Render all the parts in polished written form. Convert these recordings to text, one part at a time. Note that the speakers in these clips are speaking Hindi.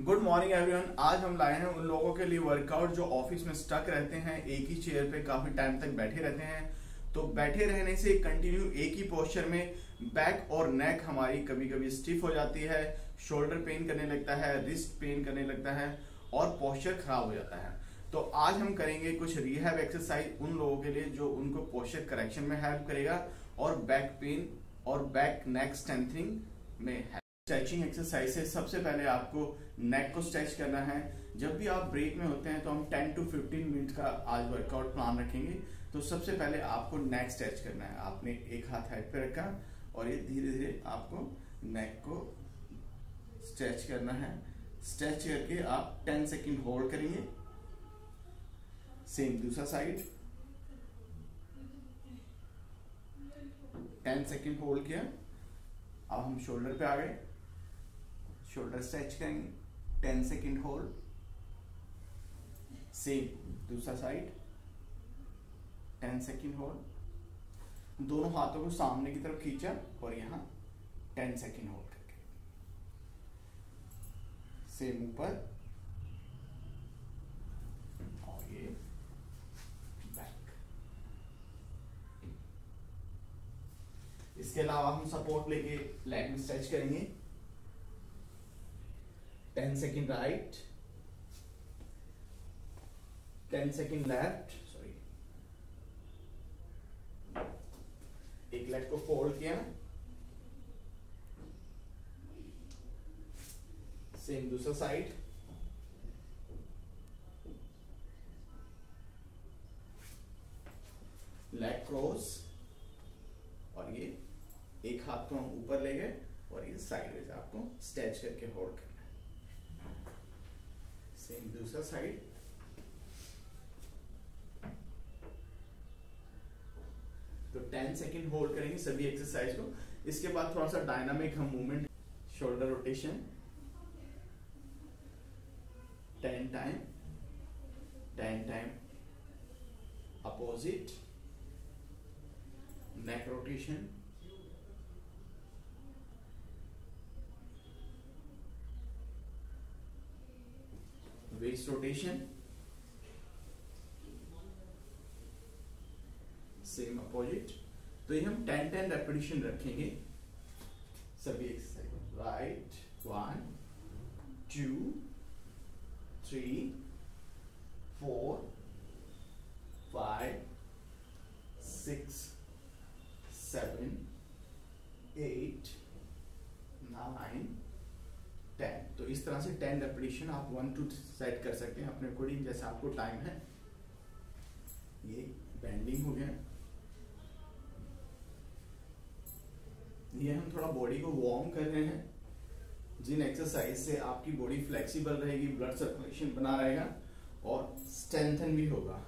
Good morning everyone. आज हम लाए हैं उन लोगों के लिए वर्कआउट जो ऑफिस में स्टक रहते हैं, एक ही चेयर पे काफी टाइम तक बैठे रहते हैं। तो बैठे रहने से कंटिन्यू एक ही पोस्चर में बैक और नेक हमारी कभी कभी स्टिफ हो जाती है, शोल्डर पेन करने लगता है, रिस्ट पेन करने लगता है और पोस्चर खराब हो जाता है। तो आज हम करेंगे कुछ रिहैब एक्सरसाइज उन लोगों के लिए जो उनको पोस्चर करेक्शन में हेल्प करेगा और बैक पेन और बैक नेक स्ट्रेंथनिंग में हेल्प। स्ट्रेचिंग एक्सरसाइज है। सबसे पहले आपको नेक को स्ट्रेच करना है। जब भी आप ब्रेक में होते हैं तो हम 10 to 15 मिनट का आज वर्कआउट प्लान रखेंगे। तो सबसे पहले आपको नेक स्ट्रेच करना है। आपने एक हाथ हेड पे रखा और ये धीरे धीरे आपको नेक को स्ट्रेच करना है। स्ट्रेच करके आप 10 सेकेंड होल्ड करेंगे। सेम दूसरा साइड 10 सेकेंड होल्ड किया। अब हम शोल्डर पे आ गए, शोल्डर स्ट्रेच करेंगे, 10 सेकेंड होल्ड। सेम दूसरा साइड 10 सेकेंड होल्ड। दोनों हाथों को सामने की तरफ खींचा और यहां 10 सेकेंड होल्ड करके सेम ऊपर और ये बैक। इसके अलावा हम सपोर्ट लेके लेग में स्ट्रेच करेंगे। 10 second right, 10 second left. Sorry, एक लेग को फोल्ड किया, सेम दूसरा साइड, लेग क्रॉस और ये एक हाथ को हम ऊपर ले गए और ये साइडवेज आपको स्ट्रेच करके होल्ड करना है। सेम दूसरा साइड, तो 10 सेकेंड होल्ड करेंगे सभी एक्सरसाइज को। इसके बाद थोड़ा सा डायनामिक हम movement, shoulder rotation 10 time, 10 time opposite, neck rotation, waist rotation, same opposite. तो ये हम 10-10 रेपिटेशन रखेंगे सभी एक्सरसाइज। राइट 1 2 3 4 5 6 7 8 9 10। तो इस तरह से 10 रेपिटेशन आप 1 to सेट कर सकते हैं अपने अकॉर्डिंग, जैसा आपको टाइम है। ये बेंडिंग हो गया। ये हम थोड़ा बॉडी को वार्म कर रहे हैं, जिन एक्सरसाइज से आपकी बॉडी फ्लेक्सिबल रहेगी, ब्लड सर्कुलेशन बना रहेगा और स्ट्रेंथन भी होगा।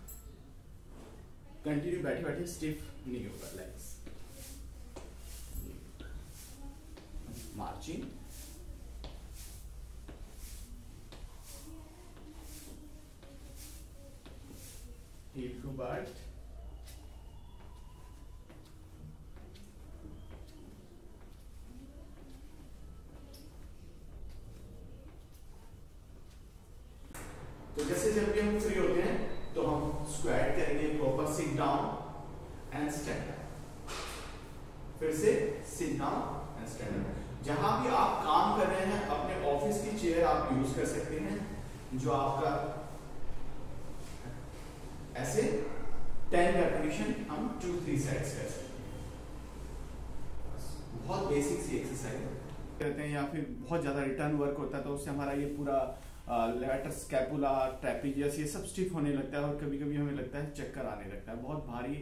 कंटिन्यू बैठे बैठे स्टिफ नहीं होगा legs. Marching, heel to butt, तो जैसे जब भी हम फ्री होते हैं तो हम स्क्वाट करेंगे, proper sit down and stand up, फिर से sit down and stand up. जहां भी आप काम कर रहे हैं अपने ऑफिस की चेयर आप यूज कर सकते हैं, जो आपका ऐसे 10 रेपिटेशन हम 2-3 सेट्स कर सकते हैं। बहुत बेसिक सी एक्सरसाइज करते हैं, या फिर बहुत ज्यादा रिटर्न वर्क होता है तो उससे हमारा ये पूरा लेटर, स्कैपुला, ट्रेपेजियस ये सब स्टिफ होने लगता है और कभी कभी हमें लगता है चक्कर आने लगता है, बहुत भारी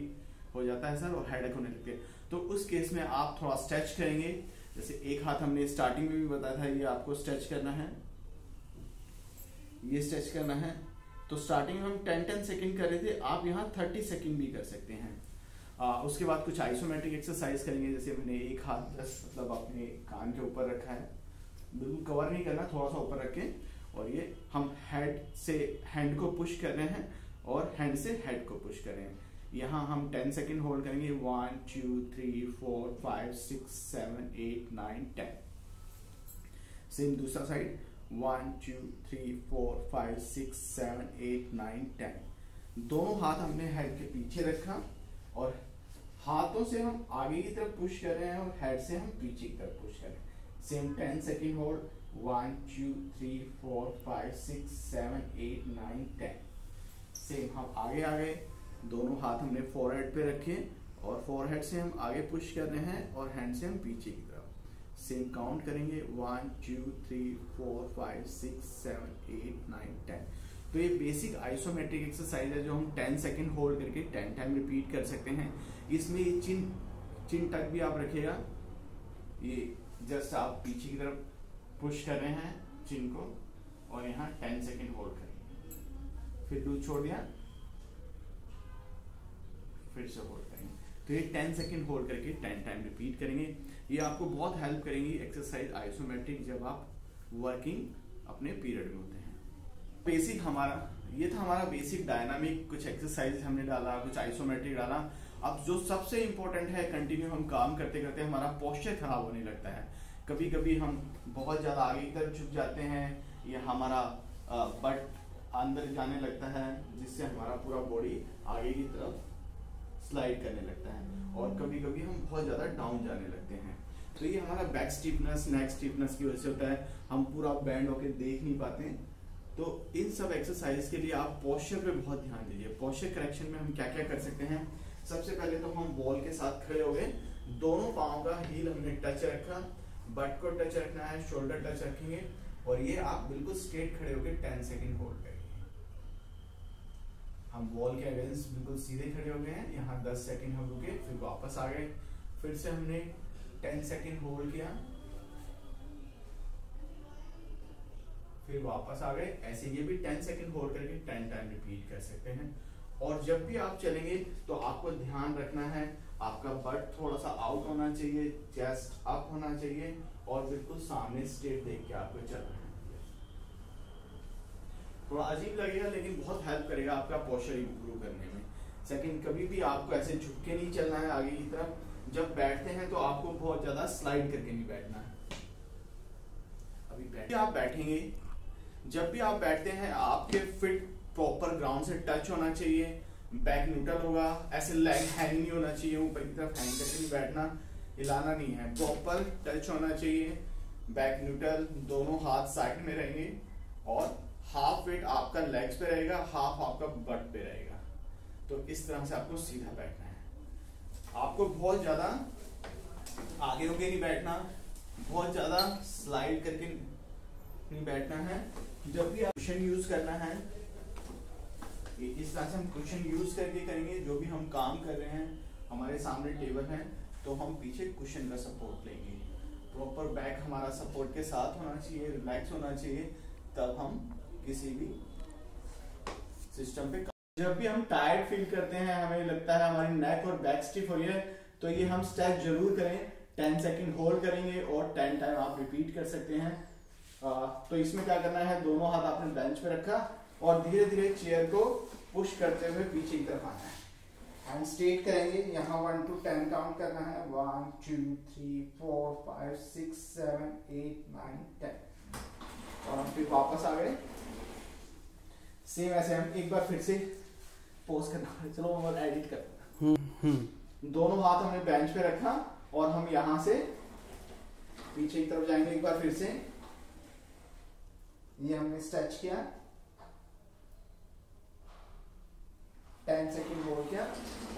हो जाता है सर और हेडेक होने लगती है। तो उस केस में आप थोड़ा स्ट्रेच करेंगे। जैसे एक हाथ हमने स्टार्टिंग में भी बताया था, ये आपको स्ट्रेच करना है, ये स्ट्रेच करना है। तो स्टार्टिंग में हम 10-10 सेकेंड कर रहे थे, आप यहाँ 30 सेकेंड भी कर सकते हैं। उसके बाद कुछ आइसोमेट्रिक एक्सरसाइज करेंगे। जैसे मैंने एक हाथ बस मतलब अपने कान के ऊपर रखा है, बिल्कुल कवर नहीं करना, थोड़ा सा ऊपर रखें और ये हम हेड से हैंड को पुश कर रहे हैं और हैंड से हेड को पुश कर रहे हैं। यहाँ हम 10 सेकेंड होल्ड करेंगे। 1 2 3 4 5 6 7 8 9 10। सेम दूसरा साइड 1 2 3 4 5 6 7 8 9 10। दोनों हाथ हमने हेड के पीछे रखा और हाथों से हम आगे की तरफ पुश कर रहे हैं और हेड से हम पीछे की तरफ पुश कर रहे हैं। Same 10 second hold. 1 2 3 4 5 6 7 8 9 10। सेम हम आगे आ गए, दोनों हाथ हमने फोरहेड पे रखे और फोरहेड से हम आगे पुश कर रहे हैं और हैंड से हम पीछे की तरफ। सेम काउंट करेंगे 1 2 3 4 5 6 7 8 9 10। तो ये बेसिक आइसोमेट्रिक एक्सरसाइज है जो हम 10 सेकेंड होल्ड करके 10 टाइम रिपीट कर सकते हैं। इसमें ये चिन टक भी आप रखिएगा, ये जस्ट आप पीछे की तरफ पुश कर रहे हैं चिन को और यहाँ 10 सेकेंड होल्ड करेंगे, फिर लूज छोड़ दिया, फिर से होल्ड करेंगे। तो ये 10 सेकेंड होल्ड करके 10 टाइम रिपीट करेंगे। ये आपको बहुत हेल्प करेंगी एक्सरसाइज आइसोमेट्रिक जब आप वर्किंग अपने पीरियड में होते हैं। बेसिक ये था हमारा बेसिक डायनामिक, कुछ एक्सरसाइज हमने डाला, कुछ आइसोमेट्रिक डाला। अब जो सबसे इंपॉर्टेंट है, कंटिन्यू हम काम करते करते हमारा पोस्चर खराब होने लगता है। कभी कभी हम बहुत ज्यादा आगे की तरफ झुक जाते हैं या हमारा बट अंदर जाने लगता है, जिससे हमारा पूरा बॉडी आगे की तरफ स्लाइड करने लगता है और कभी कभी हम बहुत ज्यादा डाउन जाने लगते हैं। तो ये हमारा बैक स्टिफनेस, नेक स्टिफनेस की वजह से होता है, हम पूरा बैंड होकर देख नहीं पाते हैं। तो इन सब एक्सरसाइज के लिए आप पोस्चर पे बहुत ध्यान दीजिए। पोस्चर करेक्शन में हम क्या क्या कर सकते हैं? सबसे पहले तो हम बॉल के साथ खड़े हो गए, दोनों पाँव का हील हमने टच रखा, बट को टच रखना है, शोल्डर टच रखेंगे और ये आप बिल्कुल स्ट्रेट खड़े होकर 10 सेकेंड होल्ड करेंगे। हम बॉल के अगेंस्ट बिल्कुल सीधे खड़े हो गए हैं, यहाँ 10 सेकेंड हम रुके, फिर वापस आ गए, फिर से हमने 10 सेकेंड होल्ड किया, फिर वापस आ गए। ऐसे ये भी 10 सेकेंड होल्ड करके 10 टाइम रिपीट कर सकते हैं। और जब भी आप चलेंगे तो आपको ध्यान रखना है, आपका बट थोड़ा सा आउट होना चाहिए, चेस्ट अप होना चाहिए और बिल्कुल सामने स्ट्रेट देख के आपको चलना है। थोड़ा अजीब लगेगा लेकिन बहुत हेल्प करेगा आपका पोस्चर इंप्रूव करने में। सेकंड, कभी भी आपको ऐसे झुक के नहीं चलना है आगे की तरफ। जब बैठते हैं तो आपको बहुत ज्यादा स्लाइड करके नहीं बैठना है। अभी आप बैठेंगे, जब भी आप बैठते हैं आपके फिट प्रॉपर ग्राउंड से टच होना चाहिए, बैक न्यूट्रल होगा, ऐसे लेग हैंग नहीं होना चाहिए, ऊपर की तरफ हैंग करके नहीं बैठना, हिलाना नहीं है, प्रॉपर टच होना चाहिए, बैक न्यूट्रल, दोनों हाथ साइड में रहेंगे और हाफ वेट आपका लेग्स पे रहेगा, हाफ आपका बट पे रहेगा। तो इस तरह से आपको सीधा बैठना है। आपको बहुत ज्यादा आगे होके नहीं बैठना, बहुत ज्यादा स्लाइड करके नहीं बैठना है। जब भी आप कुशन यूज करना है, इस तरह से हम कुशन यूज करके करेंगे। जो भी हम काम कर रहे हैं, हमारे सामने टेबल है तो हम पीछे कुशन का सपोर्ट लेंगे। प्रॉपर बैक हमारा सपोर्ट के साथ होना चाहिए, रिलैक्स होना चाहिए, तब हम किसी भी सिस्टम पे। जब भी हम टायर्ड फील करते हैं, हमें लगता है हमारी नेक और बैक स्टिफ हो रही है, तो ये हम स्ट्रेच जरूर करें। 10 सेकेंड होल्ड करेंगे और 10 टाइम आप रिपीट कर सकते हैं। तो इसमें क्या करना है, दोनों हाथ आपने बेंच पे रखा और धीरे धीरे चेयर को पुश करते हुए पीछे की तरफ आना है। हैंड स्ट्रेट करेंगे, यहाँ 1 to 10 काउंट करना है, 1 2 3 4 5 6 7 8 9 10 और हम फिर वापस आ गए। सेम ऐसे हम एक बार फिर से पोज करना है। चलो मैं एडिट करता हूँ। दोनों हाथ हमने बेंच पे रखा और हम यहाँ से पीछे की तरफ जाएंगे। एक बार फिर से ये हमने स्ट्रेच किया, 10 सेकेंड होल्ड किया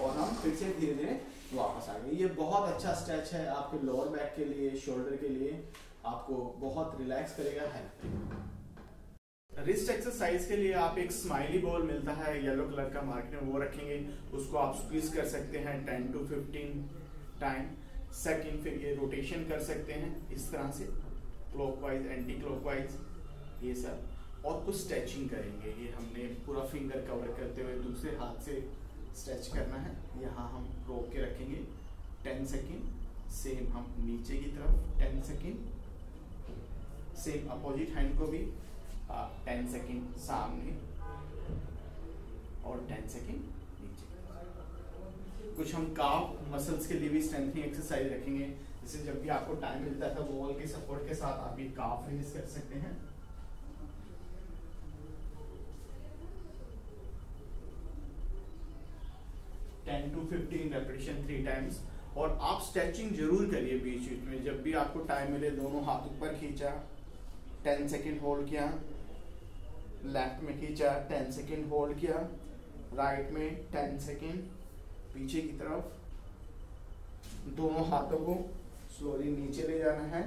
और हम फिर से धीरे धीरे वापस आ गए। ये बहुत अच्छा स्ट्रेच है आपके लोअर बैक के लिए, शोल्डर के लिए, आपको बहुत रिलैक्स करेगा, हेल्प करेगा। रिस्ट एक्सरसाइज के लिए आप एक स्माइली बॉल मिलता है येलो कलर का मार्केट में, वो रखेंगे, उसको आप स्क्वीज कर सकते हैं 10 to 15 टाइम। सेकंड, फिर ये रोटेशन कर सकते हैं इस तरह से, क्लॉकवाइज, एंटी क्लॉकवाइज, ये सब। और कुछ स्ट्रेचिंग करेंगे। ये हमने पूरा फिंगर कवर करते हुए दूसरे हाथ से स्ट्रेच करना है। यहाँ हम रोक के रखेंगे 10 सेकेंड। सेम हम नीचे की तरफ 10 सेकेंड, सेम अपोजिट हैंड को भी 10 सेकेंड सामने और 10 सेकेंड नीचे। कुछ हम काफ मसल्स के लिए भी स्ट्रेंथनिंग एक्सरसाइज रखेंगे। जैसे जब भी आपको टाइम मिलता है तो वॉल के सपोर्ट के साथ आप ये काफ रेज कर सकते हैं। 10 to 15 रेपिटेशन 3 टाइम्स। और आप स्ट्रेचिंग जरूर करिए बीच बीच में, जब भी आपको टाइम मिले दोनों हाथ ऊपर खींचा, 10 सेकेंड होल्ड किया, लेफ्ट में खींचा 10 सेकेंड होल्ड किया, राइट में 10 सेकेंड, पीछे की तरफ दोनों हाथों को स्लोली नीचे ले जाना है,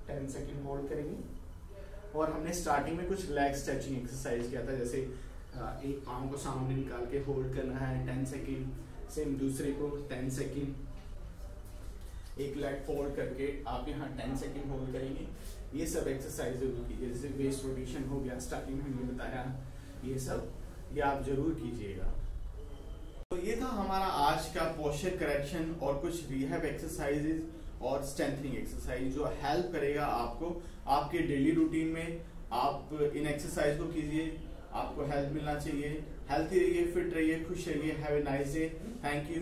10 सेकेंड होल्ड करेंगे। और हमने स्टार्टिंग में कुछ लेग स्ट्रेचिंग एक्सरसाइज किया था, जैसे एक पाँव को सामने निकाल के होल्ड करना है 10 सेकेंड, सेम दूसरे को 10 सेकेंड, एक लेग फोल्ड करके आप यहाँ 10 सेकेंड होल्ड करेंगे। ये सब एक्सरसाइज जरूर कीजिए, जैसे वेस्ट रोटेशन हो गया, स्टार्टिंग में हमने बताया, ये सब ये आप जरूर कीजिएगा। तो ये था हमारा आज का पोस्चर करेक्शन और कुछ रिहैब एक्सरसाइजेज और स्ट्रेंथनिंग एक्सरसाइज जो हेल्प करेगा आपको आपके डेली रूटीन में। आप इन एक्सरसाइज को कीजिए, आपको हेल्प मिलना चाहिए। हेल्थी रहिए, फिट रहिए, खुश रहिए। Have a nice day. Thank you.